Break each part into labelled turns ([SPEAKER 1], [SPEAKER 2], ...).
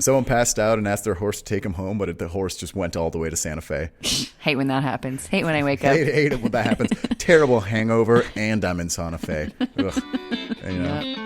[SPEAKER 1] Someone passed out and asked their horse to take him home, but the horse just went all the way to Santa Fe.
[SPEAKER 2] Hate when that happens. Hate when I wake up.
[SPEAKER 1] Hate it when that happens. Terrible hangover, and I'm in Santa Fe. Ugh. You know.
[SPEAKER 2] Yep.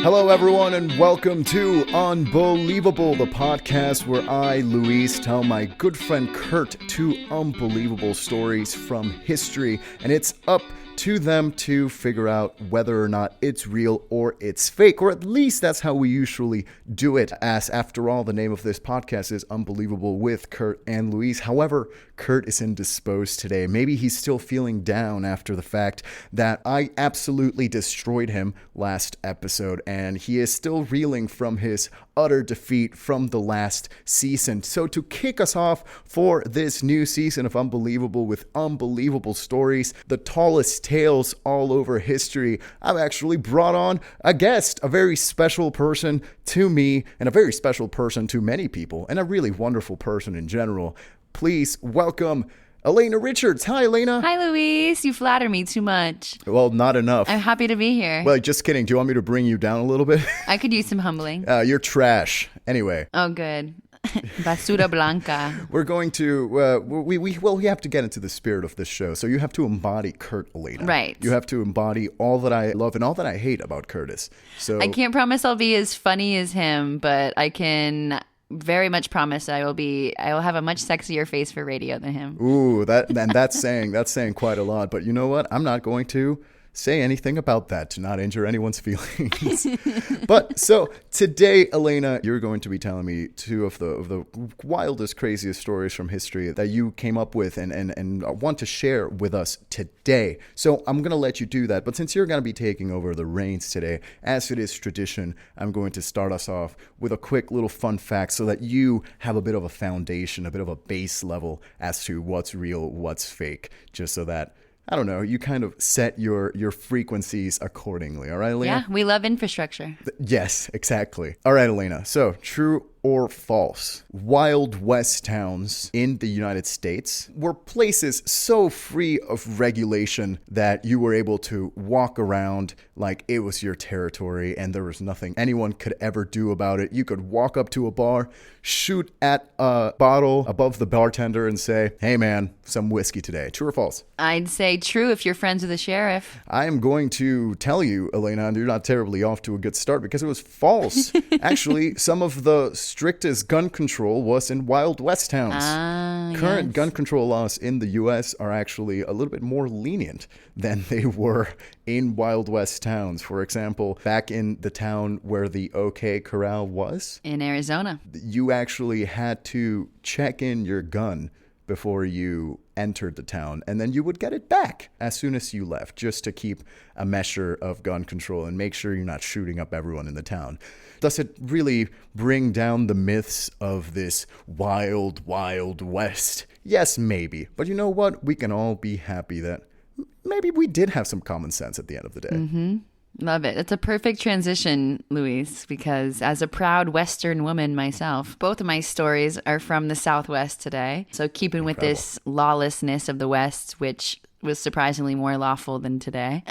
[SPEAKER 1] Hello, everyone, and welcome to Unbelievable, the podcast where I, Luis, tell my good friend Kurt two unbelievable stories from history, and it's up to them to figure out whether or not it's real or it's fake, or at least that's how we usually do it, as after all, the name of this podcast is Unbelievable with Kurt and Luis. However, Kurt is indisposed today. Maybe he's still feeling down after the fact that I absolutely destroyed him last episode, and he is still reeling from his utter defeat from the last season. So to kick us off for this new season of Unbelievable with unbelievable stories, the tallest tales all over history, I've actually brought on a guest, a very special person to me, and a very special person to many people, and a really wonderful person in general. Please welcome Elaina Richards. Hi, Elaina.
[SPEAKER 2] Hi, Luis. You flatter me too much.
[SPEAKER 1] Well, not enough.
[SPEAKER 2] I'm happy to be here.
[SPEAKER 1] Well, just kidding. Do you want me to bring you down a little bit?
[SPEAKER 2] I could use some humbling.
[SPEAKER 1] You're trash. Anyway.
[SPEAKER 2] Oh, good. Basura blanca.
[SPEAKER 1] We're going to, we have to get into the spirit of this show. So you have to embody Kurt, Elaina.
[SPEAKER 2] Right.
[SPEAKER 1] You have to embody all that I love and all that I hate about Curtis. So
[SPEAKER 2] I can't promise I'll be as funny as him, but I can very much promise I will have a much sexier face for radio than him.
[SPEAKER 1] Ooh, that's saying quite a lot. But you know what? I'm not going to say anything about that to not injure anyone's feelings. But so today, Elaina, you're going to be telling me two of the wildest, craziest stories from history that you came up with and want to share with us today. So I'm going to let you do that. But since you're going to be taking over the reins today, as it is tradition, I'm going to start us off with a quick little fun fact so that you have a bit of a foundation, a bit of a base level as to what's real, what's fake, just so that I don't know, you kind of set your frequencies accordingly. All right, Elaina?
[SPEAKER 2] Yeah, we love infrastructure.
[SPEAKER 1] Yes, exactly. All right, Elaina. So, true or false? Wild West towns in the United States were places so free of regulation that you were able to walk around like it was your territory and there was nothing anyone could ever do about it. You could walk up to a bar, shoot at a bottle above the bartender and say, "Hey man, some whiskey today." True or false?
[SPEAKER 2] I'd say true if you're friends with the sheriff.
[SPEAKER 1] I am going to tell you, Elaina, and you're not terribly off to a good start because it was false. Actually, some of the strictest gun control was in Wild West towns. Current gun control laws in the U.S. are actually a little bit more lenient than they were in Wild West towns. For example, back in the town where the OK Corral was.
[SPEAKER 2] In Arizona.
[SPEAKER 1] You actually had to check in your gun before you entered the town, and then you would get it back as soon as you left, just to keep a measure of gun control and make sure you're not shooting up everyone in the town. Does it really bring down the myths of this wild, wild west? Yes, maybe. But you know what? We can all be happy that maybe we did have some common sense at the end of the day.
[SPEAKER 2] Mm-hmm. Love it. It's a perfect transition, Luis, because as a proud Western woman myself, both of my stories are from the Southwest today. So keeping with this lawlessness of the West, which was surprisingly more lawful than today.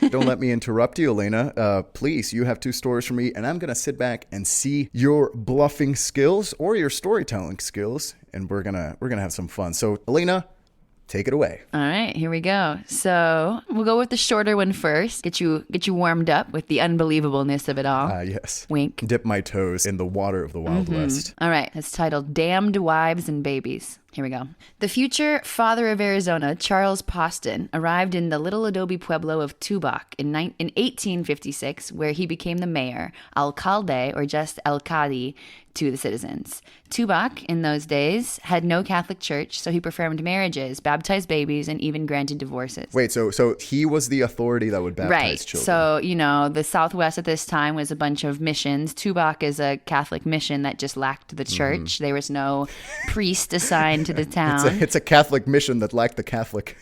[SPEAKER 1] Don't let me interrupt you, Elaina. Please, you have two stories for me, and I'm going to sit back and see your bluffing skills or your storytelling skills, and we're gonna have some fun. So, Elaina, take it away.
[SPEAKER 2] All right, here we go. So we'll go with the shorter one first. Get you warmed up with the unbelievableness of it all.
[SPEAKER 1] Yes.
[SPEAKER 2] Wink.
[SPEAKER 1] Dip my toes in the water of the Wild West.
[SPEAKER 2] All right, it's titled Damned Wives and Babies. Here we go. The future father of Arizona, Charles Poston, arrived in the little adobe pueblo of Tubac in 1856, where he became the mayor, alcalde, or just alcalde, to the citizens. Tubac, in those days, had no Catholic church, so he performed marriages, baptized babies, and even granted divorces.
[SPEAKER 1] Wait, so he was the authority that would baptize children?
[SPEAKER 2] So, the Southwest at this time was a bunch of missions. Tubac is a Catholic mission that just lacked the church. There was no priest assigned to the town.
[SPEAKER 1] It's a Catholic mission that lacked the Catholic.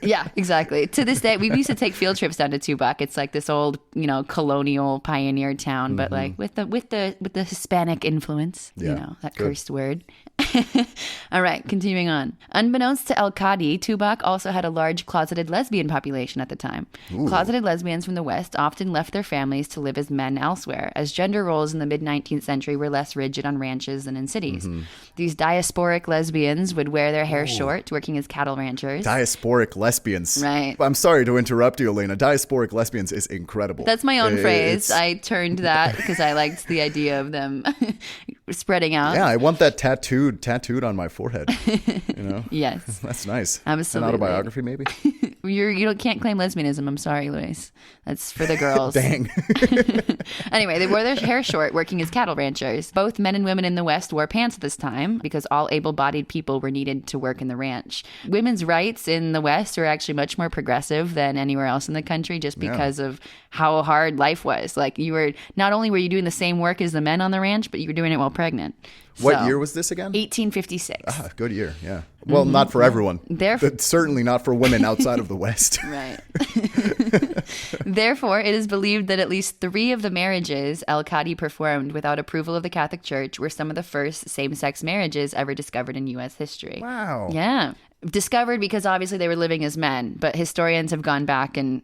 [SPEAKER 2] Yeah, exactly. To this day, we used to take field trips down to Tubac. It's like this old, colonial pioneer town, but like with the Hispanic influence, that
[SPEAKER 1] good.
[SPEAKER 2] cursed word. All right, continuing on. Unbeknownst to El Qadi, Tubac also had a large closeted lesbian population at the time.
[SPEAKER 1] Ooh.
[SPEAKER 2] Closeted lesbians from the West often left their families to live as men elsewhere, as gender roles in the mid-19th century were less rigid on ranches than in cities. These diasporic lesbians would wear their hair short, working as cattle ranchers.
[SPEAKER 1] Diasporic lesbians.
[SPEAKER 2] Right.
[SPEAKER 1] I'm sorry to interrupt you, Elaina. Diasporic lesbians is incredible.
[SPEAKER 2] That's my own phrase. I turned that because I liked the idea of them spreading out.
[SPEAKER 1] Yeah, I want that tattooed on my forehead.
[SPEAKER 2] Yes.
[SPEAKER 1] That's nice.
[SPEAKER 2] Absolutely.
[SPEAKER 1] An autobiography, maybe?
[SPEAKER 2] Can't claim lesbianism. I'm sorry, Luis. That's for the girls.
[SPEAKER 1] Dang.
[SPEAKER 2] Anyway, they wore their hair short, working as cattle ranchers. Both men and women in the West wore pants at this time because all able-bodied people were needed to work in the ranch. Women's rights in the West were actually much more progressive than anywhere else in the country just because of how hard life was. Like not only were you doing the same work as the men on the ranch, but you were doing it while pregnant.
[SPEAKER 1] What year was this again?
[SPEAKER 2] 1856.
[SPEAKER 1] Ah, good year, yeah. Well, not for everyone. But certainly not for women outside of the West.
[SPEAKER 2] Right. Therefore, it is believed that at least 3 of the marriages El Qadi performed without approval of the Catholic Church were some of the first same-sex marriages ever discovered in U.S. history.
[SPEAKER 1] Wow.
[SPEAKER 2] Yeah. Discovered because obviously they were living as men, but historians have gone back and,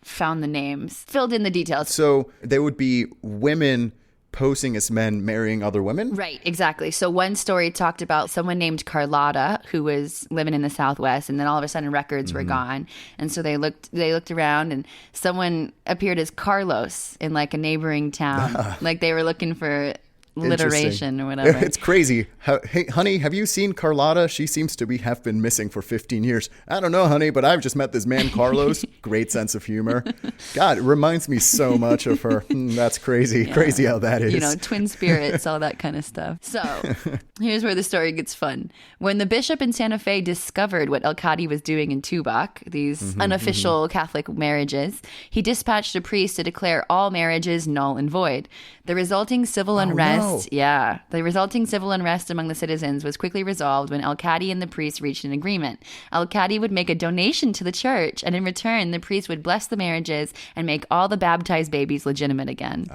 [SPEAKER 2] found the names, filled in the details.
[SPEAKER 1] So they would be women posing as men marrying other women?
[SPEAKER 2] Right, exactly. So one story talked about someone named Carlotta who was living in the Southwest, and then all of a sudden records were gone. And so they looked around, and someone appeared as Carlos in like a neighboring town. Like they were looking for alliteration or whatever.
[SPEAKER 1] It's crazy. Hey, honey, have you seen Carlotta? She seems to have been missing for 15 years. I don't know, honey, but I've just met this man, Carlos. Great sense of humor. God, it reminds me so much of her. That's crazy. Yeah. Crazy how that is.
[SPEAKER 2] Twin spirits, all that kind of stuff. So here's where the story gets fun. When the bishop in Santa Fe discovered what El Qadi was doing in Tubac, these unofficial Catholic marriages, he dispatched a priest to declare all marriages null and void. The resulting civil unrest, the resulting civil unrest among the citizens was quickly resolved when El Qadi and the priest reached an agreement. El Qadi would make a donation to the church, and in return, the priest would bless the marriages and make all the baptized babies legitimate again.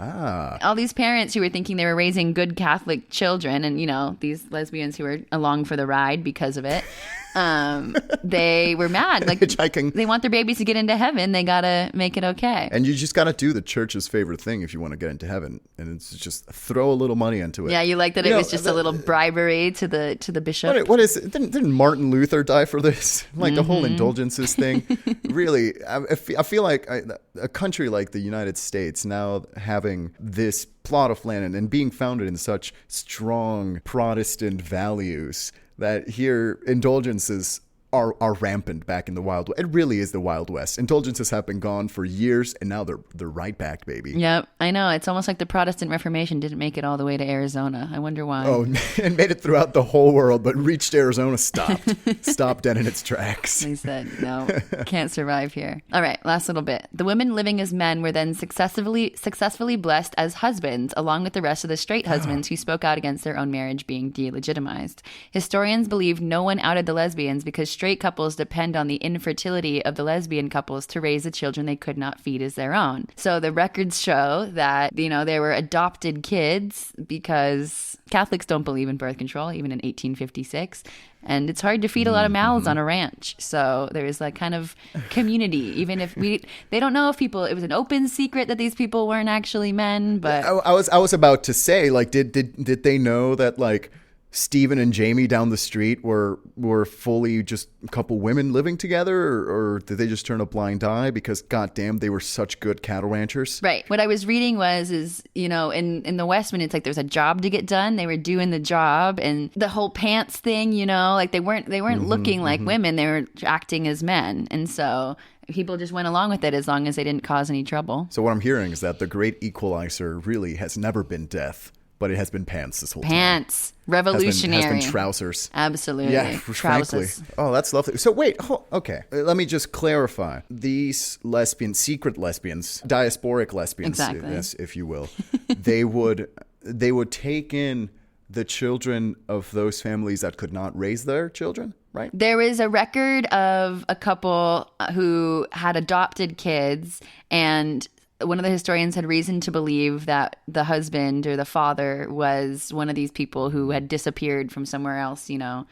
[SPEAKER 2] All these parents who were thinking they were raising good Catholic children, and these lesbians who were along for the ride because of it. They were mad. Like
[SPEAKER 1] hitchhiking.
[SPEAKER 2] They want their babies to get into heaven. They gotta make it okay.
[SPEAKER 1] And you just gotta do the church's favorite thing if you want to get into heaven, and it's just throw a little money into it.
[SPEAKER 2] Yeah, you like that it was just a little bribery to the bishop.
[SPEAKER 1] What is it? Didn't Martin Luther die for this? Like the whole indulgences thing. Really, I feel like a country like the United States now having this plot of land and being founded in such strong Protestant values, that here indulgences are rampant back in the Wild West. It really is the Wild West. Indulgences have been gone for years, and now they're right back, baby.
[SPEAKER 2] Yep, I know. It's almost like the Protestant Reformation didn't make it all the way to Arizona. I wonder why.
[SPEAKER 1] Oh, and made it throughout the whole world, but reached Arizona, stopped dead in its tracks.
[SPEAKER 2] They said, no, can't survive here. All right, last little bit. The women living as men were then successfully blessed as husbands, along with the rest of the straight husbands who spoke out against their own marriage being delegitimized. Historians believe no one outed the lesbians because straight couples depend on the infertility of the lesbian couples to raise the children they could not feed as their own. So the records show that, they were adopted kids because Catholics don't believe in birth control, even in 1856. And it's hard to feed a lot of mouths on a ranch. So there is like kind of community, even if they don't know if it was an open secret that these people weren't actually men. But
[SPEAKER 1] I was about to say, like, did they know that, like, Stephen and Jamie down the street were fully just a couple women living together, or did they just turn a blind eye because, goddamn, they were such good cattle ranchers?
[SPEAKER 2] Right. What I was reading is in the West, when it's like there's a job to get done, they were doing the job, and the whole pants thing, like they weren't looking like women, they were acting as men, and so people just went along with it as long as they didn't cause any trouble.
[SPEAKER 1] So what I'm hearing is that the great equalizer really has never been death, but it has been pants this whole time.
[SPEAKER 2] Pants. Revolutionary.
[SPEAKER 1] Has been trousers.
[SPEAKER 2] Absolutely.
[SPEAKER 1] Yeah, frankly. Oh, that's lovely. So wait, okay. Let me just clarify. These lesbians, secret lesbians, diasporic lesbians,
[SPEAKER 2] exactly.
[SPEAKER 1] if you will, they would take in the children of those families that could not raise their children, right?
[SPEAKER 2] There is a record of a couple who had adopted kids, and one of the historians had reason to believe that the husband or the father was one of these people who had disappeared from somewhere else, you know.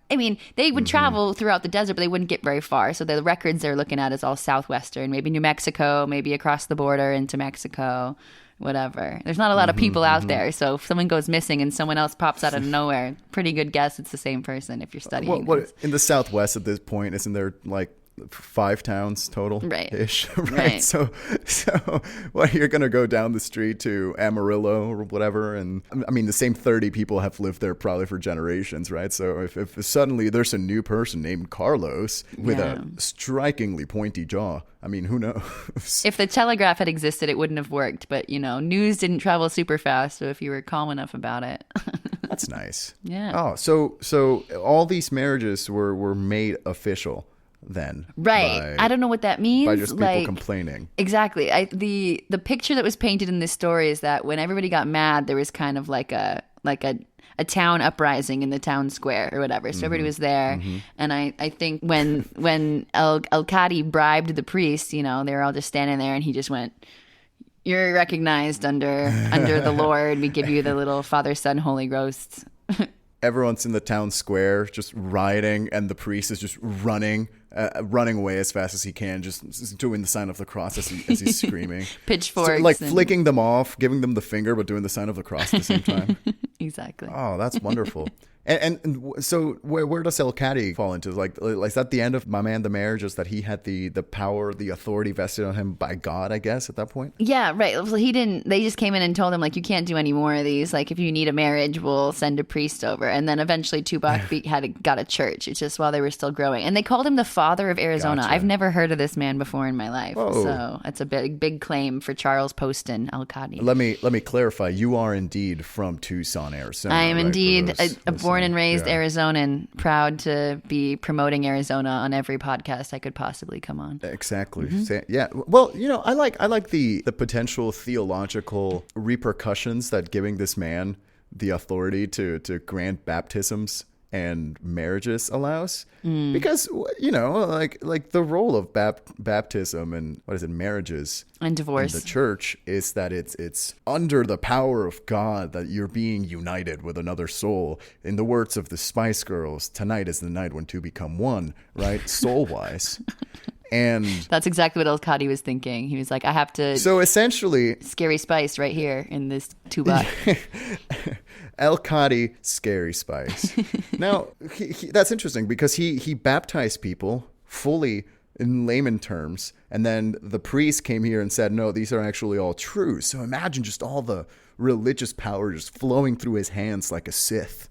[SPEAKER 2] I mean, they would travel throughout the desert, but they wouldn't get very far. So the records they're looking at is all southwestern, maybe New Mexico, maybe across the border into Mexico, whatever. There's not a lot of people out there. So if someone goes missing and someone else pops out of nowhere, pretty good guess it's the same person if you're studying.
[SPEAKER 1] What in the Southwest at this point, isn't there like 5 towns total ish, right? So what, you're gonna go down the street to Amarillo or whatever, and I mean the same 30 people have lived there probably for generations, right? So if suddenly there's a new person named Carlos with a strikingly pointy jaw, I mean, who knows?
[SPEAKER 2] If the telegraph had existed, it wouldn't have worked, but you know, news didn't travel super fast, so if you were calm enough about it.
[SPEAKER 1] That's nice.
[SPEAKER 2] Yeah.
[SPEAKER 1] Oh, so all these marriages were made official then,
[SPEAKER 2] right? I don't know what that means.
[SPEAKER 1] By just people complaining.
[SPEAKER 2] Exactly. The picture that was painted in this story is that when everybody got mad, there was kind of like a town uprising in the town square or whatever. So everybody was there, and I think when El Qadi bribed the priest, you know, they were all just standing there, and he just went, "You're recognized under the Lord. We give you the little Father, Son, Holy Ghost."
[SPEAKER 1] Everyone's in the town square just rioting, and the priest is just running away as fast as he can, just doing the sign of the cross as he's screaming.
[SPEAKER 2] Pitchforks.
[SPEAKER 1] So, like flicking them off, giving them the finger, but doing the sign of the cross at the same time.
[SPEAKER 2] Exactly.
[SPEAKER 1] Oh, that's wonderful. And so where does El Qadi fall into? Like, is that the end of my man the mayor, just that he had the power, the authority vested on him by God, I guess, at that point? Yeah,
[SPEAKER 2] right. Well, they just came in and told him, like, you can't do any more of these. Like, if you need a marriage, we'll send a priest over. And then eventually Tupac got a church. It's just while they were still growing. And they called him the father of Arizona. Gotcha. I've never heard of this man before in my life. Whoa. So it's a big claim for Charles Poston El Qadi.
[SPEAKER 1] Let me clarify. You are indeed from Tucson, Arizona.
[SPEAKER 2] I am indeed a born and raised Arizonan, proud to be promoting Arizona on every podcast I could possibly come on.
[SPEAKER 1] Exactly. Yeah. Well, you know, I like the potential theological repercussions that giving this man the authority to grant baptisms and marriages allows, because, you know, like the role of baptism and marriages
[SPEAKER 2] and divorce
[SPEAKER 1] in the church is that it's under the power of God that you're being united with another soul. In the words of the Spice Girls, tonight is the night when two become one, right? Soul wise. And
[SPEAKER 2] that's exactly what El Qadi was thinking. He was like, I have to.
[SPEAKER 1] So essentially,
[SPEAKER 2] Scary Spice right here in this tuba.
[SPEAKER 1] El Qadi, Scary Spice. Now, that's interesting because he baptized people fully in layman terms, and then the priest came here and said, no, these are actually all true. So imagine just all the religious power just flowing through his hands like a Sith.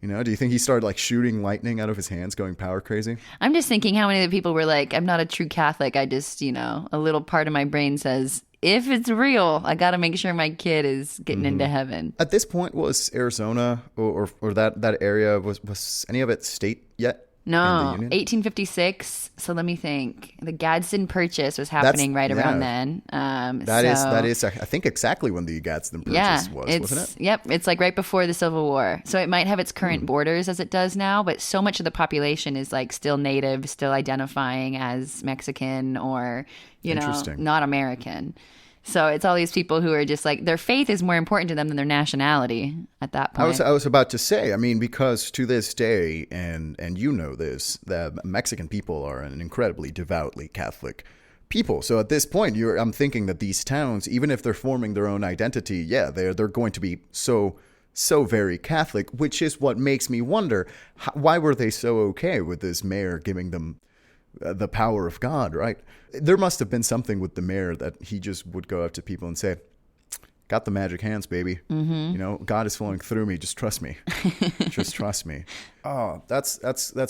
[SPEAKER 1] You know, do you think he started like shooting lightning out of his hands, going power crazy?
[SPEAKER 2] I'm just thinking how many of the people were like, I'm not a true Catholic. I just, you know, a little part of my brain says, if it's real, I got to make sure my kid is getting into heaven.
[SPEAKER 1] At this point, was Arizona or that area, was any of it state yet?
[SPEAKER 2] No, 1856. So let me think. The Gadsden Purchase was happening around then.
[SPEAKER 1] That is, I think, exactly when the Gadsden Purchase was, wasn't it?
[SPEAKER 2] Yep, it's like right before the Civil War. So it might have its current borders as it does now, but so much of the population is like still native, still identifying as Mexican or, you know, not American. So it's all these people who are just like, their faith is more important to them than their nationality at that point.
[SPEAKER 1] I was about to say, I mean, because to this day, and you know this, the Mexican people are an incredibly devoutly Catholic people. So at this point, I'm thinking that these towns, even if they're forming their own identity, they're going to be so very Catholic, which is what makes me wonder, why were they so okay with this mayor giving them the power of God, right? There must have been something with the mayor that he just would go up to people and say, got the magic hands, baby. You know, God is flowing through me. Just trust me. Just trust me. Oh, that's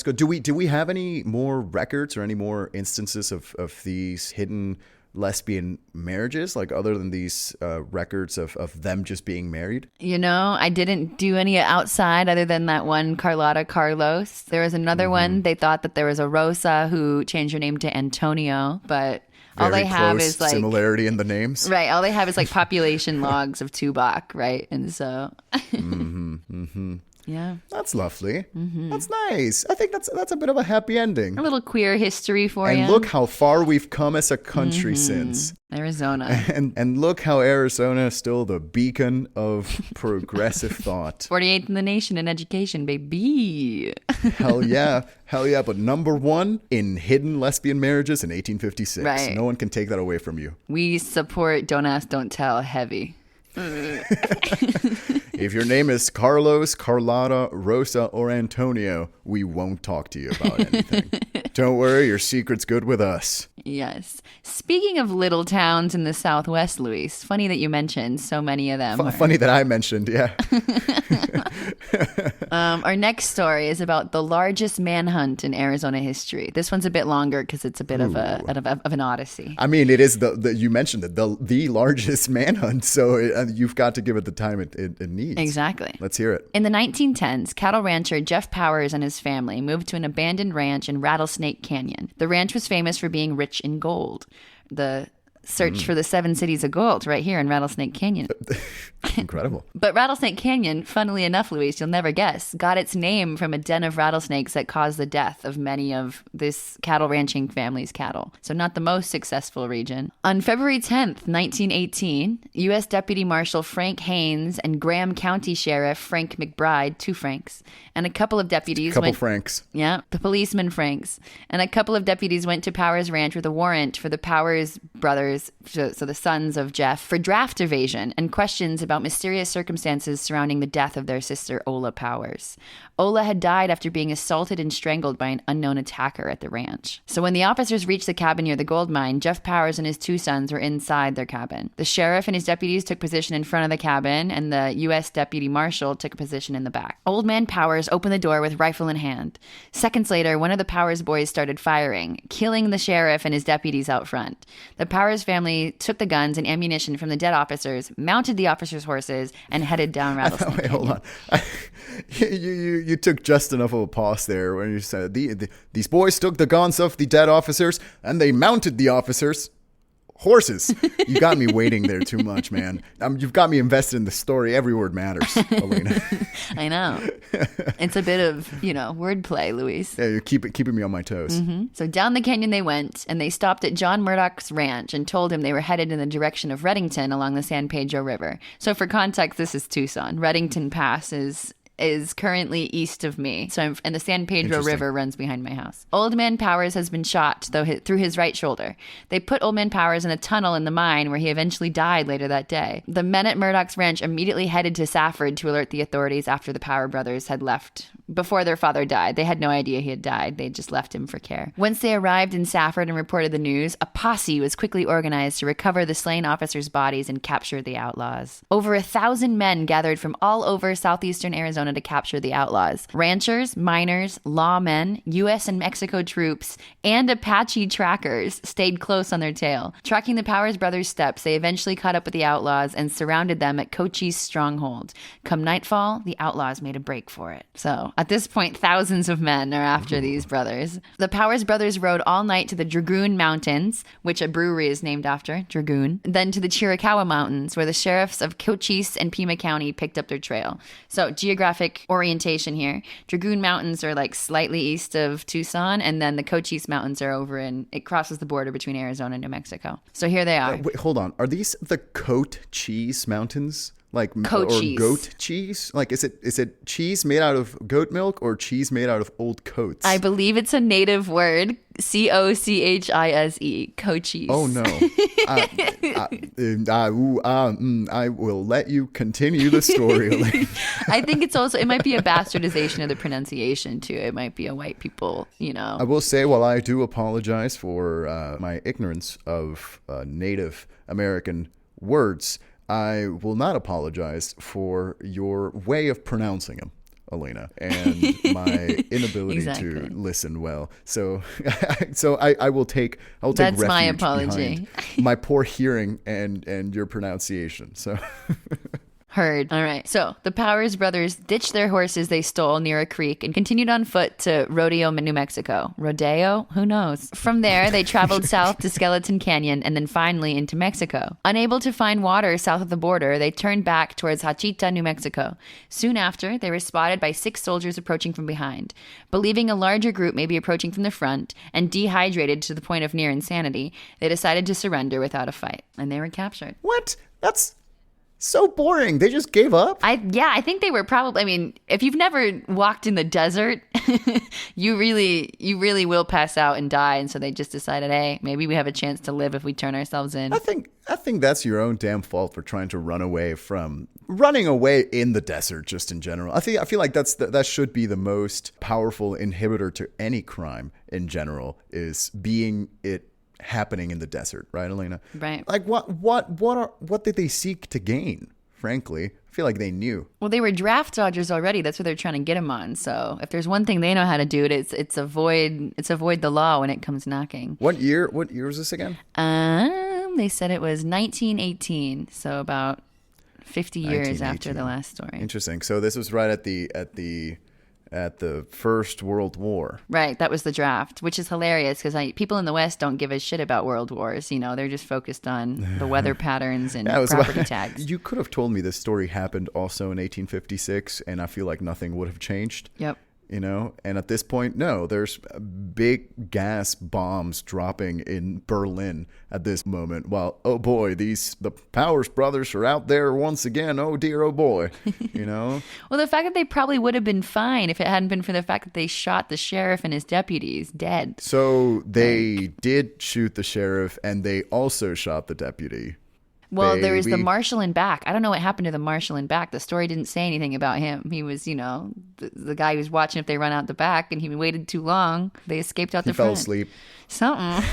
[SPEAKER 1] good. Do we have any more records or any more instances of these hidden lesbian marriages, like other than these records of them just being married?
[SPEAKER 2] You know, I didn't do any outside other than that one Carlotta Carlos. There was another one. They thought that there was a Rosa who changed her name to Antonio, but all
[SPEAKER 1] Very
[SPEAKER 2] they have
[SPEAKER 1] close
[SPEAKER 2] is like
[SPEAKER 1] similarity in the names.
[SPEAKER 2] right. All they have is like population logs of Tubac, right? And so, yeah,
[SPEAKER 1] That's lovely. That's nice. I think that's a bit of a happy ending.
[SPEAKER 2] a little queer history for you.
[SPEAKER 1] And look how far we've come as a country since.
[SPEAKER 2] Arizona.
[SPEAKER 1] And look how Arizona is still the beacon of progressive thought.
[SPEAKER 2] 48th in the nation in education, baby.
[SPEAKER 1] Hell yeah. Hell yeah. But number one in hidden lesbian marriages in 1856.
[SPEAKER 2] Right.
[SPEAKER 1] No one can take that away from you.
[SPEAKER 2] We support Don't Ask, Don't Tell heavy.
[SPEAKER 1] If your name is Carlos, Carlotta, Rosa, or Antonio, we won't talk to you about anything. Don't worry, your secret's good with us.
[SPEAKER 2] Yes. Speaking of little towns in the Southwest, Luis, funny that you mentioned so many of them.
[SPEAKER 1] Funny that I mentioned, yeah.
[SPEAKER 2] Our next story is about the largest manhunt in Arizona history. This one's a bit longer because it's a bit of an odyssey.
[SPEAKER 1] I mean, it is you mentioned it, the largest manhunt, so you've got to give it the time it needs.
[SPEAKER 2] Exactly.
[SPEAKER 1] Let's hear it.
[SPEAKER 2] In the 1910s, cattle rancher Jeff Powers and his family moved to an abandoned ranch in Rattlesnake Canyon. The ranch was famous for being rich in gold. The search for the 7 cities of gold right here in Rattlesnake Canyon.
[SPEAKER 1] Incredible.
[SPEAKER 2] But Rattlesnake Canyon, funnily enough, Luis, you'll never guess, got its name from a den of rattlesnakes that caused the death of many of this cattle ranching family's cattle. So not the most successful region. On February 10th, 1918, U.S. Deputy Marshal Frank Haynes and Graham County Sheriff Frank McBride, 2 Franks, and a couple of deputies
[SPEAKER 1] Franks.
[SPEAKER 2] Yeah, the policeman Franks. And a couple of deputies went to Powers Ranch with a warrant for the Powers brothers, so the sons of Jeff, for draft evasion and questions about mysterious circumstances surrounding the death of their sister, Ola Powers. Ola had died after being assaulted and strangled by an unknown attacker at the ranch. So when the officers reached the cabin near the gold mine, Jeff Powers and his 2 sons were inside their cabin. The sheriff and his deputies took position in front of the cabin, and the U.S. Deputy Marshal took a position in the back. Old Man Powers opened the door with rifle in hand. Seconds later, one of the Powers boys started firing, killing the sheriff and his deputies out front. The Powers family took the guns and ammunition from the dead officers, mounted the officers' horses, and headed down Rattlesnake
[SPEAKER 1] Wait, hold on. You took just enough of a pause there when you said these boys took the guns of the dead officers and they mounted the officers' horses. You got me waiting there too much, man. You've got me invested in the story. Every word matters, Elaina.
[SPEAKER 2] I know. It's a bit of, wordplay, Luis.
[SPEAKER 1] Yeah, you're keeping me on my toes.
[SPEAKER 2] So down the canyon they went, and they stopped at John Murdoch's ranch and told him they were headed in the direction of Reddington along the San Pedro River. So for context, this is Tucson. Reddington Pass is currently east of me. And the San Pedro River runs behind my house. Old Man Powers has been shot through his right shoulder. They put Old Man Powers in a tunnel in the mine where he eventually died later that day. The men at Murdoch's ranch immediately headed to Safford to alert the authorities after the Power brothers had left before their father died. They had no idea he had died. They just left him for care. Once they arrived in Safford and reported the news, a posse was quickly organized to recover the slain officers' bodies and capture the outlaws. Over 1,000 men gathered from all over southeastern Arizona to capture the outlaws. Ranchers, miners, lawmen, U.S. and Mexico troops, and Apache trackers stayed close on their tail. Tracking the Powers brothers' steps, they eventually caught up with the outlaws and surrounded them at Cochise stronghold. Come nightfall, the outlaws made a break for it. So, at this point, thousands of men are after these brothers. The Powers brothers rode all night to the Dragoon Mountains, which a brewery is named after, Dragoon, then to the Chiricahua Mountains, where the sheriffs of Cochise and Pima County picked up their trail. So, geographic orientation here. Dragoon Mountains are like slightly east of Tucson, and then the Cochise Mountains are it crosses the border between Arizona and New Mexico. So here they are.
[SPEAKER 1] Wait, hold on. Are these the Cochise Mountains? Like
[SPEAKER 2] Cochise.
[SPEAKER 1] Or goat cheese? Like is it cheese made out of goat milk or cheese made out of old coats?
[SPEAKER 2] I believe it's a native word. Cochise. Cochise.
[SPEAKER 1] Oh no. I will let you continue the story.
[SPEAKER 2] I think it might be a bastardization of the pronunciation too. It might be a white people,
[SPEAKER 1] I will say, while I do apologize for my ignorance of Native American words, I will not apologize for your way of pronouncing them, Elaina, and my inability to listen well. So I will take
[SPEAKER 2] That's
[SPEAKER 1] refuge
[SPEAKER 2] my apology.
[SPEAKER 1] behind my poor hearing and your pronunciation. So
[SPEAKER 2] Heard. All right. So the Powers brothers ditched their horses they stole near a creek and continued on foot to Rodeo, New Mexico. Rodeo? Who knows? From there, they traveled south to Skeleton Canyon and then finally into Mexico. Unable to find water south of the border, they turned back towards Hachita, New Mexico. Soon after, they were spotted by 6 soldiers approaching from behind. Believing a larger group may be approaching from the front and dehydrated to the point of near insanity, they decided to surrender without a fight, and they were captured.
[SPEAKER 1] What? That's so boring. They just gave up?
[SPEAKER 2] I think they were probably, I mean, if you've never walked in the desert, you really will pass out and die. And so they just decided, hey, maybe we have a chance to live if we turn ourselves in.
[SPEAKER 1] I think that's your own damn fault for trying to running away in the desert just in general. I feel like that should be the most powerful inhibitor to any crime in general, is being it happening in the desert, right, Elaina?
[SPEAKER 2] Right.
[SPEAKER 1] Like what did they seek to gain? Frankly, I feel like they knew.
[SPEAKER 2] Well, they were draft dodgers already. That's what they're trying to get them on. So if there's one thing they know how to do, it's avoid the law when it comes knocking.
[SPEAKER 1] What year was this again?
[SPEAKER 2] They said it was 1918, so about 50 years after the last story.
[SPEAKER 1] Interesting. So this was right at the First World War.
[SPEAKER 2] Right. That was the draft, which is hilarious because people in the West don't give a shit about world wars. You know, they're just focused on the weather patterns and property tags.
[SPEAKER 1] You could have told me this story happened also in 1856, and I feel like nothing would have changed.
[SPEAKER 2] Yep.
[SPEAKER 1] You know, and at this point, no, there's big gas bombs dropping in Berlin at this moment. While, oh boy, the Powers brothers are out there once again. Oh dear, oh boy, you know.
[SPEAKER 2] Well, the fact that they probably would have been fine if it hadn't been for the fact that they shot the sheriff and his deputies dead.
[SPEAKER 1] So they did shoot the sheriff, and they also shot the deputy.
[SPEAKER 2] Well, there was the marshal in back. I don't know what happened to the marshal in back. The story didn't say anything about him. He was, you know, the guy who's watching if they run out the back, and he waited too long. They escaped out the front.
[SPEAKER 1] He fell asleep.
[SPEAKER 2] Something.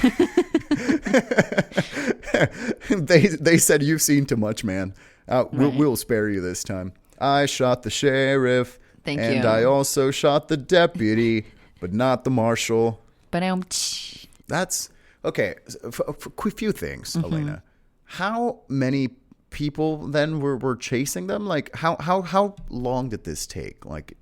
[SPEAKER 1] They said, you've seen too much, man. We'll spare you this time. I shot the sheriff.
[SPEAKER 2] Thank you.
[SPEAKER 1] And I also shot the deputy, but not the marshal.
[SPEAKER 2] But
[SPEAKER 1] That's okay. A few things, Elaina. How many people then were chasing them? Like how long did this take? Like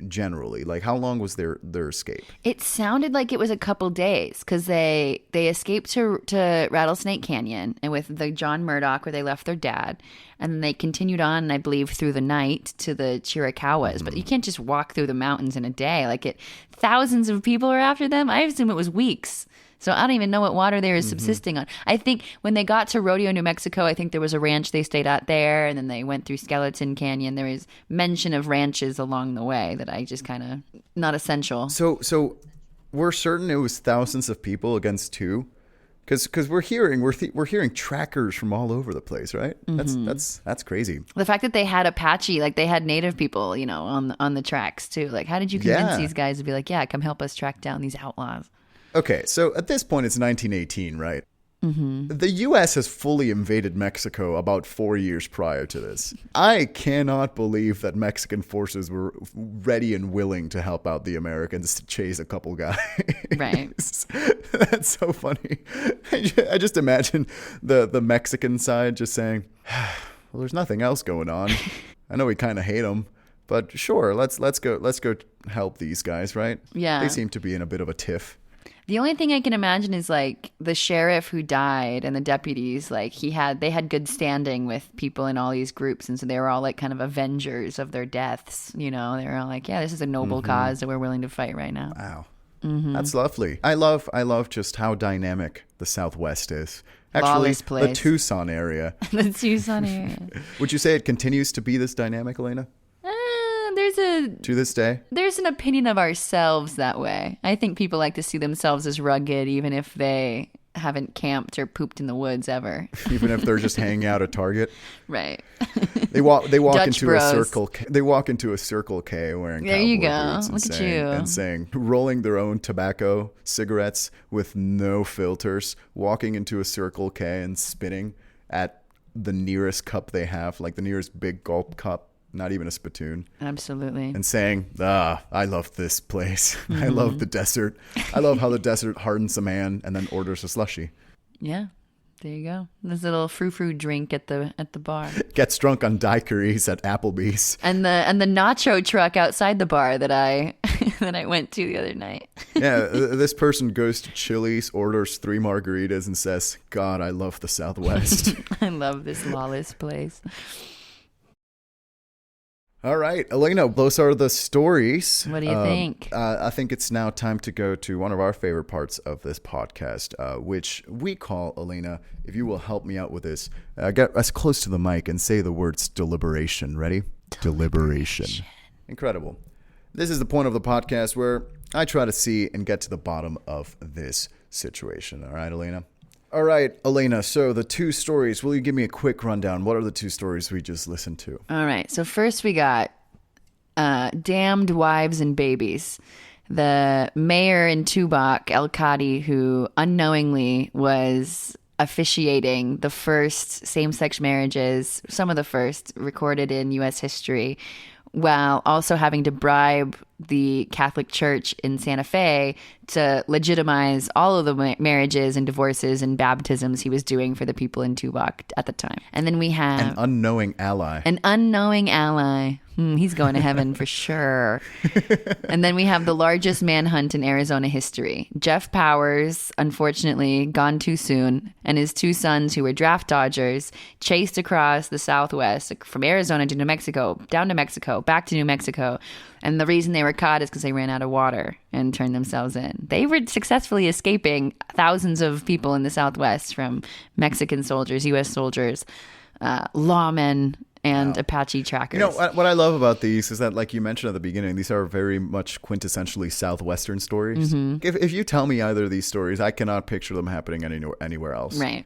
[SPEAKER 1] generally, like how long was their escape?
[SPEAKER 2] It sounded like it was a couple days because they escaped to Rattlesnake Canyon and with the John Murdoch where they left their dad, and then they continued on, I believe, through the night to the Chiricahuas. But you can't just walk through the mountains in a day. Thousands of people are after them. I assume it was weeks. So I don't even know what water they were subsisting on. I think when they got to Rodeo, New Mexico, I think there was a ranch they stayed at there, and then they went through Skeleton Canyon. There was mention of ranches along the way that I just kind of not essential.
[SPEAKER 1] So we're certain it was thousands of people against 2, because we're hearing trackers from all over the place, right? That's crazy.
[SPEAKER 2] The fact that they had Apache, like they had Native people, you know, on the tracks too. Like, how did you convince these guys to be like, yeah, come help us track down these outlaws?
[SPEAKER 1] Okay, so at this point, it's 1918, right? The U.S. has fully invaded Mexico about 4 years prior to this. I cannot believe that Mexican forces were ready and willing to help out the Americans to chase a couple guys.
[SPEAKER 2] Right.
[SPEAKER 1] That's so funny. I just imagine the Mexican side just saying, well, there's nothing else going on. I know we kind of hate them, but sure, let's go help these guys, right?
[SPEAKER 2] Yeah.
[SPEAKER 1] They seem to be in a bit of a tiff.
[SPEAKER 2] The only thing I can imagine is like the sheriff who died and the deputies, like they had good standing with people in all these groups. And so they were all like kind of avengers of their deaths. You know, they were all like, yeah, this is a noble cause that we're willing to fight right now.
[SPEAKER 1] Wow. That's lovely. I love just how dynamic the Southwest is. Actually, the Tucson area.
[SPEAKER 2] The Tucson area.
[SPEAKER 1] Would you say it continues to be this dynamic, Elaina? To this day?
[SPEAKER 2] There's an opinion of ourselves that way. I think people like to see themselves as rugged, even if they haven't camped or pooped in the woods ever.
[SPEAKER 1] Even if they're just hanging out at Target.
[SPEAKER 2] Right.
[SPEAKER 1] They walk
[SPEAKER 2] Dutch
[SPEAKER 1] into
[SPEAKER 2] bros.
[SPEAKER 1] a circle. They walk into a Circle K wearing
[SPEAKER 2] there you
[SPEAKER 1] cowboy
[SPEAKER 2] go.
[SPEAKER 1] boots
[SPEAKER 2] Look at you.
[SPEAKER 1] and saying, rolling their own tobacco cigarettes with no filters, walking into a Circle K and spitting at the nearest cup they have, like the nearest big gulp cup. Not even a spittoon.
[SPEAKER 2] Absolutely.
[SPEAKER 1] And saying, I love this place. I love the desert. I love how the desert hardens a man and then orders a slushie.
[SPEAKER 2] Yeah. There you go. This little frou-frou drink at the bar.
[SPEAKER 1] Gets drunk on daiquiris at Applebee's.
[SPEAKER 2] And the nacho truck outside the bar that I that I went to the other night.
[SPEAKER 1] Yeah, this person goes to Chili's, orders 3 margaritas, and says, "God, I love the Southwest."
[SPEAKER 2] I love this lawless place.
[SPEAKER 1] All right, Elaina, those are the stories.
[SPEAKER 2] What do you think?
[SPEAKER 1] I think it's now time to go to one of our favorite parts of this podcast, which we call, Elaina, if you will help me out with this, get as close to the mic and say the words deliberation. Ready? Deliberation. Incredible. This is the point of the podcast where I try to see and get to the bottom of this situation. All right, Elaina? All right, Elaina, so the 2 stories, will you give me a quick rundown? What are the 2 stories we just listened to?
[SPEAKER 2] All right. So first we got damned wives and babies. The mayor in Tubac, El Kadi, who unknowingly was officiating the first same-sex marriages, some of the first recorded in U.S. history, while also having to bribe the Catholic Church in Santa Fe to legitimize all of the marriages and divorces and baptisms he was doing for the people in Tubac at the time. And then we have
[SPEAKER 1] An unknowing ally.
[SPEAKER 2] He's going to heaven for sure. And then we have the largest manhunt in Arizona history. Jeff Powers, unfortunately, gone too soon, and his 2 sons, who were draft dodgers, chased across the Southwest from Arizona to New Mexico, down to Mexico, back to New Mexico. And the reason they were caught is because they ran out of water and turned themselves in. They were successfully escaping thousands of people in the Southwest from Mexican soldiers, U.S. soldiers, lawmen, and Apache trackers.
[SPEAKER 1] You know, what I love about these is that, like you mentioned at the beginning, these are very much quintessentially Southwestern stories. Mm-hmm. If you tell me either of these stories, I cannot picture them happening anywhere else.
[SPEAKER 2] Right.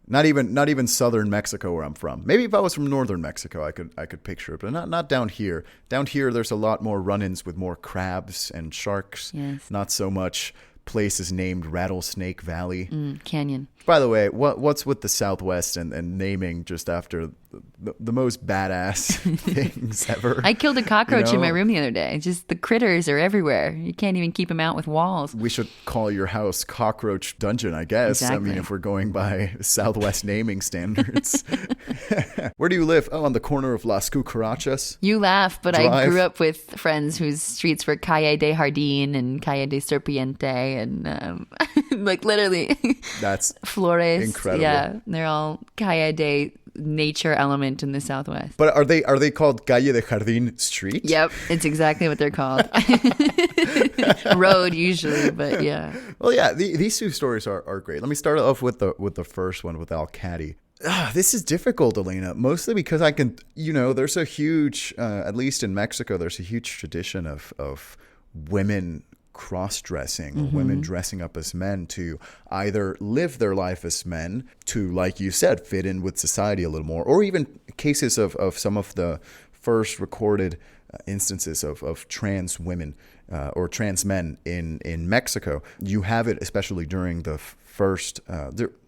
[SPEAKER 1] Not even southern Mexico where I'm from. Maybe if I was from northern Mexico, I could picture it, but not down here. Down here, there's a lot more run-ins with more crabs and sharks.
[SPEAKER 2] Yes.
[SPEAKER 1] Not so much places named Rattlesnake Valley.
[SPEAKER 2] Canyon.
[SPEAKER 1] By the way, what's with the Southwest and naming just after the most badass things ever?
[SPEAKER 2] I killed a cockroach in my room the other day. Just the critters are everywhere. You can't even keep them out with walls.
[SPEAKER 1] We should call your house Cockroach Dungeon, I guess.
[SPEAKER 2] Exactly.
[SPEAKER 1] I mean, if we're going by Southwest naming standards. Where do you live? Oh, on the corner of Las Cucarachas.
[SPEAKER 2] You laugh, but
[SPEAKER 1] Drive.
[SPEAKER 2] I grew up with friends whose streets were Calle de Jardín and Calle de Serpiente and like literally
[SPEAKER 1] That's
[SPEAKER 2] Flores.
[SPEAKER 1] incredible.
[SPEAKER 2] Yeah, they're all Calle de nature element in the Southwest.
[SPEAKER 1] But are they called Calle de Jardín Street?
[SPEAKER 2] Yep, it's exactly what they're called. Road usually, but yeah.
[SPEAKER 1] Well, yeah, these 2 stories are great. Let me start off with the first one with Al Kadi. This is difficult, Elaina, mostly because I can, there's a huge, at least in Mexico, there's a huge tradition of women cross-dressing, women dressing up as men to either live their life as men, to, like you said, fit in with society a little more, or even cases of some of the first recorded instances of trans women or trans men in Mexico. You have it especially during the first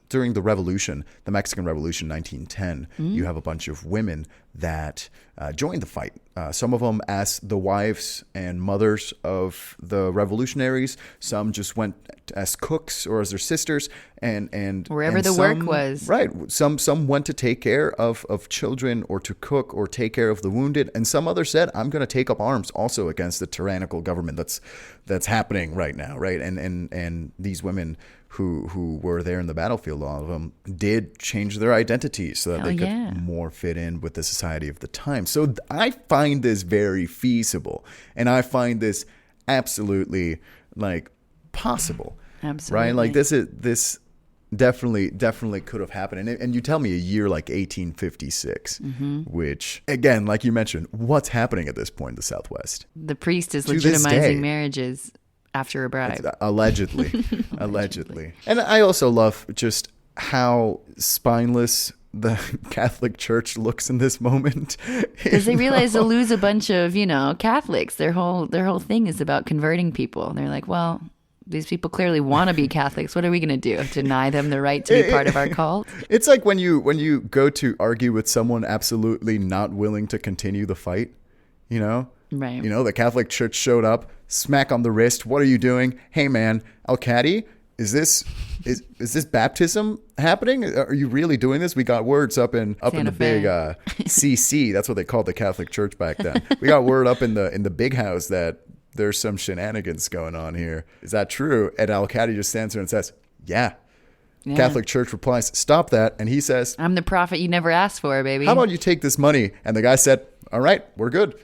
[SPEAKER 1] during the revolution, the Mexican Revolution, 1910, you have a bunch of women that joined the fight. Some of them as the wives and mothers of the revolutionaries. Some just went as cooks or as their sisters, and
[SPEAKER 2] wherever the work was.
[SPEAKER 1] Right. Some went to take care of children or to cook or take care of the wounded, and some others said, "I'm going to take up arms also against the tyrannical government that's happening right now." Right. And these women who were there in the battlefield, all of them did change their identities so that they could more fit in with the society of the time. So I find this very feasible, and I find this absolutely possible.
[SPEAKER 2] Absolutely.
[SPEAKER 1] Right? Like this definitely could have happened. And you tell me a year like 1856, which again, like you mentioned, what's happening at this point in the Southwest?
[SPEAKER 2] The priest is
[SPEAKER 1] To this day.
[SPEAKER 2] legitimizing marriage after a bribe.
[SPEAKER 1] Allegedly. And I also love just how spineless the Catholic Church looks in this moment.
[SPEAKER 2] Because they realize they'll lose a bunch of, Catholics. Their whole thing is about converting people. And they're like, well, these people clearly want to be Catholics. What are we going to do? Deny them the right to be part of our cult?
[SPEAKER 1] It's like when you go to argue with someone absolutely not willing to continue the fight,
[SPEAKER 2] Right.
[SPEAKER 1] The Catholic Church showed up, smack on the wrist. What are you doing? Hey, man, Al Kadi, is this baptism happening? Are you really doing this? We got words up in the big CC. That's what they called the Catholic Church back then. We got word up in the big house that there's some shenanigans going on here. Is that true? And Al-Qadi just stands there and says, yeah. Catholic Church replies, stop that. And he says,
[SPEAKER 2] I'm the prophet you never asked for, baby.
[SPEAKER 1] How about you take this money? And the guy said, all right, we're good.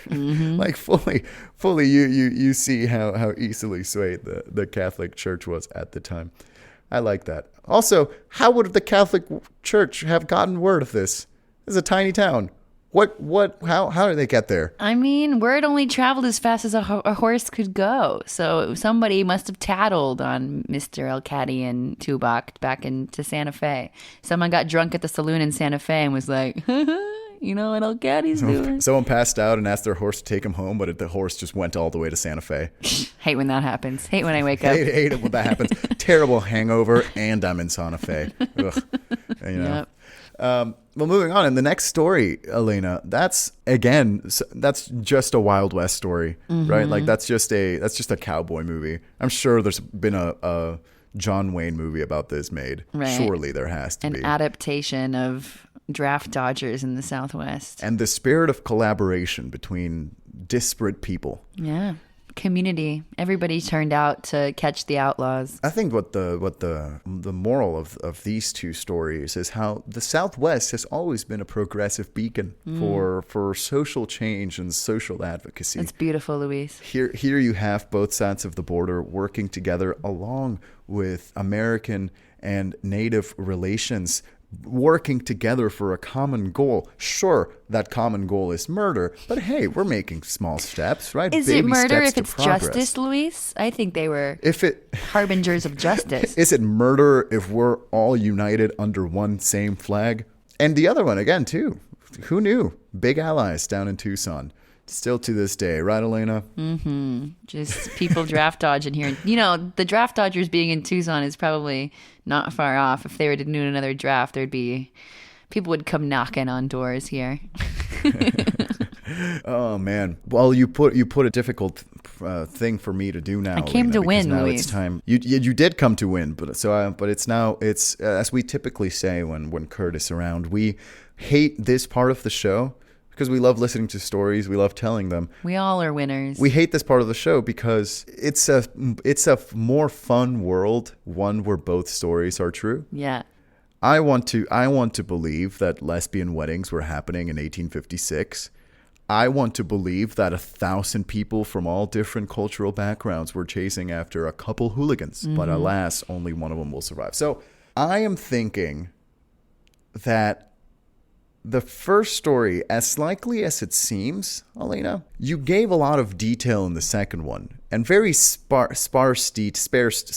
[SPEAKER 1] Like fully you see how easily swayed the Catholic Church was at the time. I like that. Also, how would the Catholic Church have gotten word of this? This is a tiny town. How did they get there?
[SPEAKER 2] I mean, word only traveled as fast as a horse could go. So somebody must have tattled on Mr. Al-Qadi and Tubak back into Santa Fe. Someone got drunk at the saloon in Santa Fe and was like, you know what Al-Qadi's doing?
[SPEAKER 1] Someone passed out and asked their horse to take him home, but the horse just went all the way to Santa Fe.
[SPEAKER 2] Hate when that happens. Hate when I wake up.
[SPEAKER 1] Hate it when that happens. Terrible hangover, and I'm in Santa Fe. Ugh.
[SPEAKER 2] Yep.
[SPEAKER 1] Well, moving on, in the next story, Elaina, that's just a Wild West story, right? Like that's just a cowboy movie. I'm sure there's been a John Wayne movie about this made.
[SPEAKER 2] Right.
[SPEAKER 1] Surely there has to be
[SPEAKER 2] an adaptation of draft dodgers in the Southwest,
[SPEAKER 1] and the spirit of collaboration between disparate people.
[SPEAKER 2] Yeah. Community. Everybody turned out to catch the outlaws.
[SPEAKER 1] I think what the moral of these two stories is how the Southwest has always been a progressive beacon for social change and social advocacy.
[SPEAKER 2] It's beautiful, Luis.
[SPEAKER 1] Here you have both sides of the border working together along with American and Native relations, working together for a common goal. Sure, that common goal is murder, but hey, we're making small steps, right?
[SPEAKER 2] Is it murder if it's justice, Luis? I think they were harbingers of justice.
[SPEAKER 1] Is it murder if we're all united under one same flag? And the other one, again, too. Who knew? Big allies down in Tucson. Still to this day, right, Elaina?
[SPEAKER 2] Mm-hmm. Just people draft dodging here. You know, the draft dodgers being in Tucson is probably not far off. If they were to do another draft, people would come knocking on doors here.
[SPEAKER 1] Oh man! Well, you put a difficult thing for me to do now.
[SPEAKER 2] I came to win,
[SPEAKER 1] now
[SPEAKER 2] Luis.
[SPEAKER 1] It's time. You did come to win, but it's as we typically say when Kurt is around. We hate this part of the show because we love listening to stories. We love telling them.
[SPEAKER 2] We all are winners.
[SPEAKER 1] We hate this part of the show because it's a more fun world, one where both stories are true.
[SPEAKER 2] Yeah.
[SPEAKER 1] I want to believe that lesbian weddings were happening in 1856. I want to believe that 1,000 people from all different cultural backgrounds were chasing after a couple hooligans, but alas, only one of them will survive. So I am thinking that the first story, as likely as it seems, Elaina, you gave a lot of detail in the second one and very sparse detail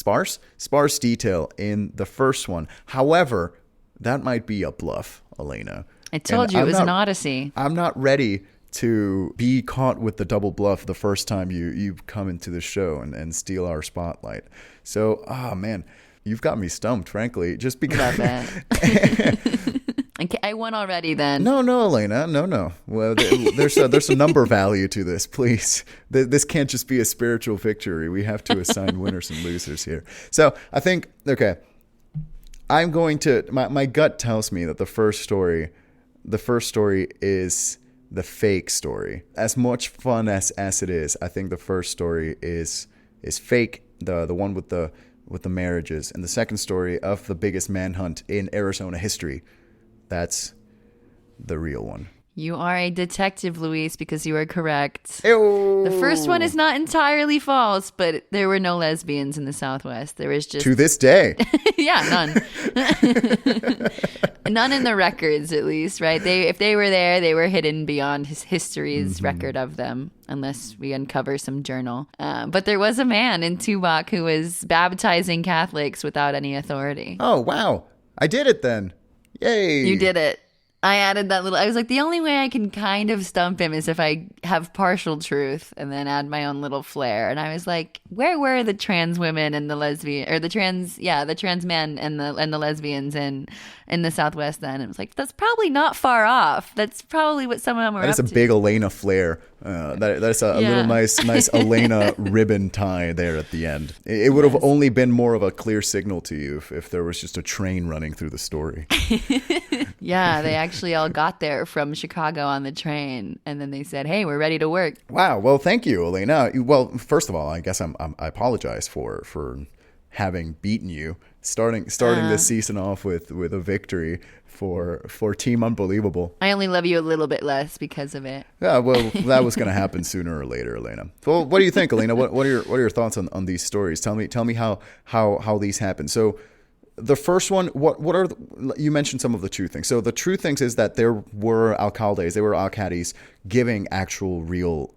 [SPEAKER 1] in the first one. However, that might be a bluff, Elaina.
[SPEAKER 2] I told you it was an odyssey.
[SPEAKER 1] I'm not ready to be caught with the double bluff the first time you come into the show and steal our spotlight. So, man, you've got me stumped, frankly, just because.
[SPEAKER 2] Okay, I won already then.
[SPEAKER 1] No, Elaina, no. Well, there's a number value to this, please. This can't just be a spiritual victory. We have to assign winners and losers here. So I think, okay, I'm going to, my gut tells me that the first story is the fake story. As much fun as it is, I think the first story is fake, the one with the marriages, and the second story of the biggest manhunt in Arizona history. That's the real one.
[SPEAKER 2] You are a detective, Luis, because you are correct.
[SPEAKER 1] Ew.
[SPEAKER 2] The first one is not entirely false, but there were no lesbians in the Southwest. There was just...
[SPEAKER 1] To this day.
[SPEAKER 2] Yeah, none. None in the records, at least, right? If they were there, they were hidden beyond history's record of them, unless we uncover some journal. But there was a man in Tubac who was baptizing Catholics without any authority.
[SPEAKER 1] Oh, wow. I did it then. Yay.
[SPEAKER 2] You did it. I added that little, I was like, the only way I can kind of stump him is if I have partial truth and then add my own little flair. And I was like, where were the trans women and the lesbian, or the trans men and the lesbians in the Southwest then? And it was like, that's probably not far off. That's probably what some of them were
[SPEAKER 1] That is
[SPEAKER 2] up
[SPEAKER 1] a
[SPEAKER 2] to.
[SPEAKER 1] big Elaina flair. That's a little nice Elaina ribbon tie there at the end. It would have only been more of a clear signal to you if there was just a train running through the story.
[SPEAKER 2] Yeah, they actually all got there from Chicago on the train, and then they said, hey, we're ready to work.
[SPEAKER 1] Wow. Well, thank you, Elaina. Well, first of all, I guess I apologize for having beaten you. Starting this season off with a victory for Team Unbelievable.
[SPEAKER 2] I only love you a little bit less because of it.
[SPEAKER 1] Yeah, well, that was going to happen sooner or later, Elaina. Well, what do you think, Elaina? What are your thoughts on these stories? Tell me how these happen. So, the first one, what are you mentioned some of the true things. So the true things is that there were alcaldes, there were alcaldes giving actual real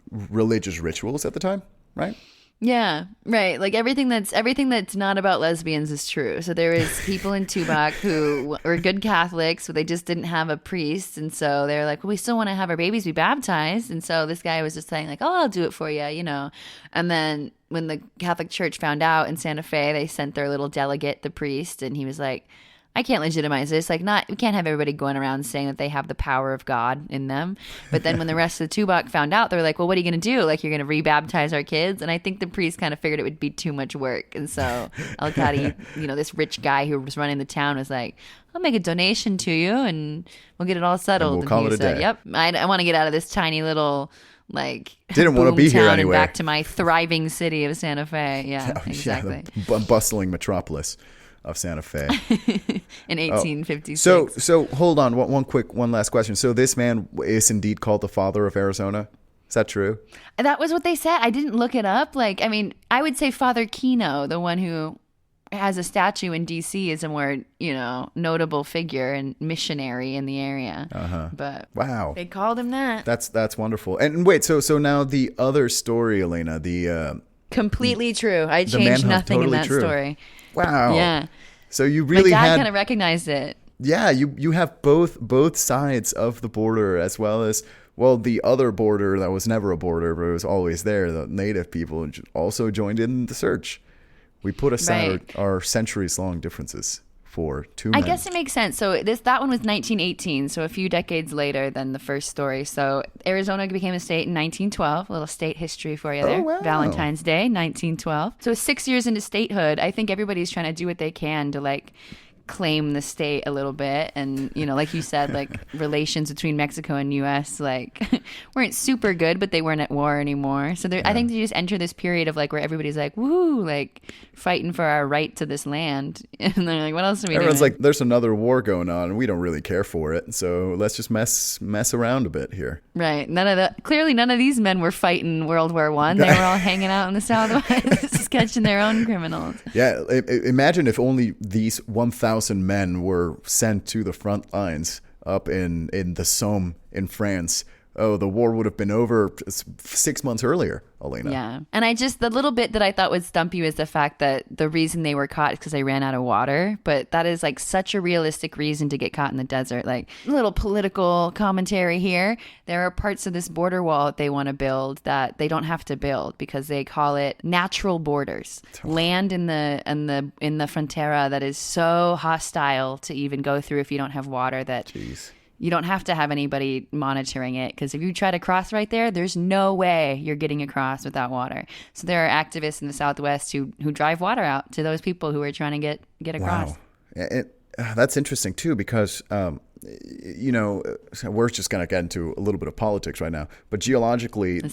[SPEAKER 1] religious rituals at the time, right?
[SPEAKER 2] Yeah, right. Like everything that's not about lesbians is true. So there was people in Tubac who were good Catholics, but they just didn't have a priest, and so they're like, well, we still want to have our babies be baptized, and so this guy was just saying like, oh, I'll do it for you, and then when the Catholic Church found out in Santa Fe, they sent their little delegate, the priest, and he was like, I can't legitimize this. Like, we can't have everybody going around saying that they have the power of God in them. But then when the rest of the Tubac found out, they're like, well, what are you going to do? Like, you're going to rebaptize our kids? And I think the priest kind of figured it would be too much work. And so Alcalde, this rich guy who was running the town was like, I'll make a donation to you and we'll get it all settled.
[SPEAKER 1] And we'll call it a day.
[SPEAKER 2] Yep. I want to get out of this tiny little,
[SPEAKER 1] didn't want to be here anyway.
[SPEAKER 2] And back to my thriving city of Santa Fe. Yeah, exactly.
[SPEAKER 1] Yeah, the bustling metropolis of Santa Fe
[SPEAKER 2] in 1856.
[SPEAKER 1] So hold on, one last question. So this man is indeed called the father of Arizona. Is that true?
[SPEAKER 2] That was what they said. I didn't look it up. I would say Father Kino, the one who has a statue in D.C., is a more notable figure and missionary in the area. But
[SPEAKER 1] wow,
[SPEAKER 2] they called him that.
[SPEAKER 1] That's wonderful. And wait, so now the other story, Elaina, the
[SPEAKER 2] completely true. I changed nothing totally in that story.
[SPEAKER 1] Wow.
[SPEAKER 2] Yeah.
[SPEAKER 1] So you really
[SPEAKER 2] My dad kind of recognized it.
[SPEAKER 1] Yeah, you have both sides of the border, as well as the other border that was never a border, but it was always there. The native people also joined in the search. We put aside our centuries-long differences for two men.
[SPEAKER 2] I guess it makes sense. So that one was 1918, so a few decades later than the first story. So Arizona became a state in 1912. A little state history for you there.
[SPEAKER 1] Oh, wow.
[SPEAKER 2] Valentine's Day, 1912. So 6 years into statehood, I think everybody's trying to do what they can to claim the state a little bit, and like you said, relations between Mexico and U.S. weren't super good, but they weren't at war anymore. So I think they just enter this period of where everybody's woohoo, fighting for our right to this land, and they're like, what else are we
[SPEAKER 1] Everyone's
[SPEAKER 2] doing?
[SPEAKER 1] like, there's another war going on and we don't really care for it, so let's just mess around a bit here.
[SPEAKER 2] Right. Clearly none of these men were fighting World War I. They were all hanging out in the Southwest catching their own criminals.
[SPEAKER 1] Yeah, imagine if only these 1,000 men were sent to the front lines up in the Somme in France. Oh, the war would have been over 6 months earlier, Elaina.
[SPEAKER 2] Yeah. And the little bit that I thought would stump you is the fact that the reason they were caught is because they ran out of water. But that is such a realistic reason to get caught in the desert. A little political commentary here. There are parts of this border wall that they want to build that they don't have to build because they call it natural borders. Land in the frontera that is so hostile to even go through if you don't have water that...
[SPEAKER 1] Jeez.
[SPEAKER 2] You don't have to have anybody monitoring it, because if you try to cross right there's no way you're getting across without water. So there are activists in the Southwest who drive water out to those people who are trying to get across.
[SPEAKER 1] Wow. That's interesting, too, because, we're just going to get into a little bit of politics right now. But geologically,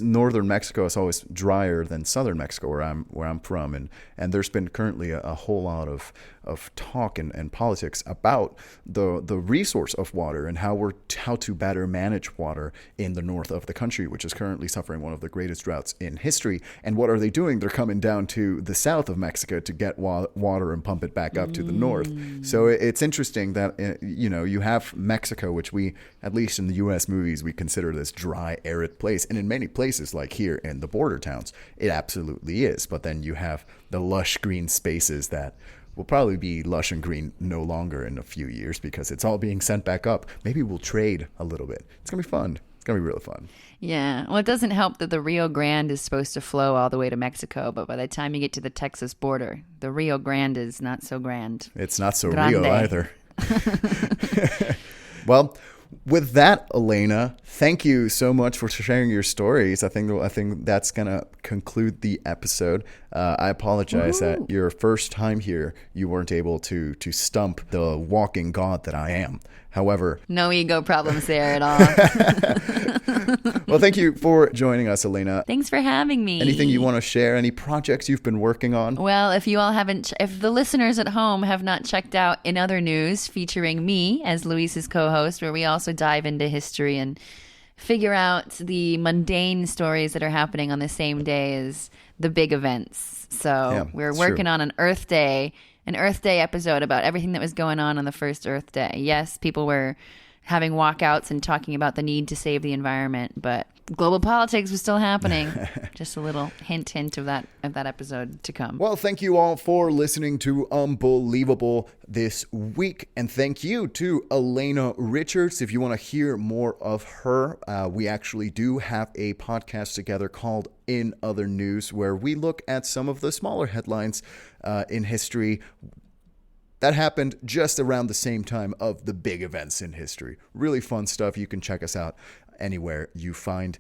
[SPEAKER 1] northern Mexico is always drier than southern Mexico, where I'm from. And there's been currently a whole lot of talk and politics about the resource of water and how to better manage water in the north of the country, which is currently suffering one of the greatest droughts in history. And what are they doing? They're coming down to the south of Mexico to get water and pump it back up to the north. So it's interesting that you have Mexico, which we, at least in the U.S. movies, we consider this dry, arid place, and in many places, like here in the border towns, it absolutely is. But then you have the lush green spaces that will probably be lush and green no longer in a few years because it's all being sent back up. Maybe we'll trade a little bit. It's going to be fun. It's going to be really fun.
[SPEAKER 2] Yeah. Well, it doesn't help that the Rio Grande is supposed to flow all the way to Mexico, but by the time you get to the Texas border, the Rio Grande is not so grand.
[SPEAKER 1] It's not so
[SPEAKER 2] Grande.
[SPEAKER 1] Rio either. Well, with that, Elaina, thank you so much for sharing your stories. I think that's gonna conclude the episode. I apologize that your first time here, you weren't able to stump the walking god that I am. However,
[SPEAKER 2] no ego problems there at all.
[SPEAKER 1] well, thank you for joining us, Elaina.
[SPEAKER 2] Thanks for having me.
[SPEAKER 1] Anything you want to share? Any projects you've been working on?
[SPEAKER 2] Well, if the listeners at home have not checked out In Other News, featuring me as Luis's co-host, where we also dive into history and figure out the mundane stories that are happening on the same day as the big events. So we're working on an Earth Day episode about everything that was going on the first Earth Day. Yes, people were having walkouts and talking about the need to save the environment, but global politics was still happening. Just a little hint of that episode to come.
[SPEAKER 1] Well, thank you all for listening to Unbelievable this week, and thank you to Elaina Richards. If you want to hear more of her, we actually do have a podcast together called In Other News, where we look at some of the smaller headlines in history that happened just around the same time of the big events in history. Really fun stuff. You can check us out anywhere you find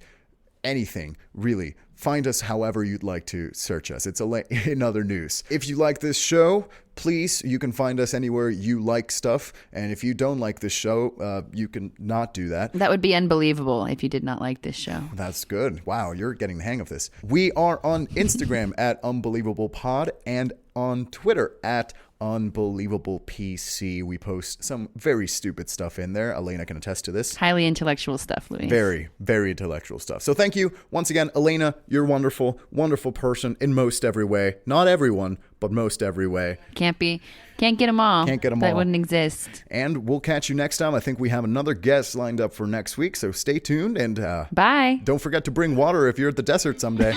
[SPEAKER 1] anything, really. Find us however you'd like to search us. It's In Other News. If you like this show, please, you can find us anywhere you like stuff. And if you don't like this show, you can not do that.
[SPEAKER 2] That would be unbelievable if you did not like this show.
[SPEAKER 1] That's good. Wow, you're getting the hang of this. We are on Instagram at UnbelievablePod and on Twitter at UnbelievablePC. We post some very stupid stuff in there. Elaina can attest to this.
[SPEAKER 2] Highly intellectual stuff, Louis.
[SPEAKER 1] Very, very intellectual stuff. So thank you once again, Elaina. You're wonderful, wonderful person in most every way. Not everyone, but most every way.
[SPEAKER 2] Can't get them all.
[SPEAKER 1] Can't get them all.
[SPEAKER 2] That wouldn't exist.
[SPEAKER 1] And we'll catch you next time. I think we have another guest lined up for next week. So stay tuned and
[SPEAKER 2] bye.
[SPEAKER 1] Don't forget to bring water if you're at the desert someday.